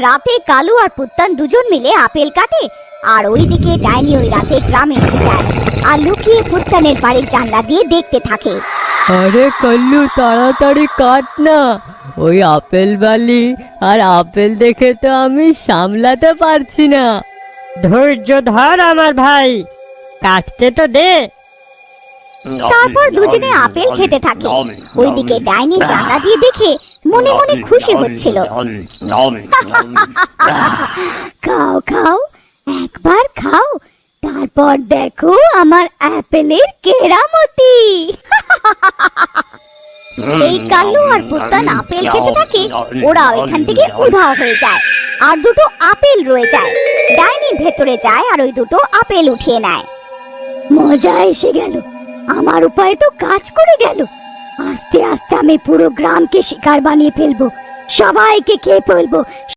রাতে কালু আর পুত্তান দুজন মিলে আপেল কাটে, আর ওইদিকে ডাইনি ওই রাতে গ্রামে এসে যায় আর লুকিয়ে পুত্তানের বাড়ির জানলা দিয়ে দেখতে থাকে। আরে কল্লু, তাড়াতাড়ি কাট না, ওই আপেল বালি আর আপেল দেখে তো আমি সামলাতে পারছি না। ধৈর্য ধর আমার ভাই, কাটতে তো দে। তারপর দুজনে আপেল খেতে থাকে। ওইদিকে ডাইনি জানলা দিয়ে দেখে মনে মনে খুশি হচ্ছিল। খাও খাও, একবার খাও, তারপর দেখো আমার আপেলের কেরামতি। এই কাল্লু আর পুত্তান আপেল খেতে থাকে, ওরা ওইখান থেকে উধাও হয়ে যায় আর দুটো আপেল রয়ে যায়। ডাইনি ভেতরে যায় আর ওই দুটো আপেল উঠিয়ে নেয়। মজা এসে গেল, আমার উপায় তো কাজ করে গেল। আস্তে আস্তে আমি পুরো গ্রামকে শিকার বানিয়ে ফেলবো, সবাইকে খেয়ে ফেলবো।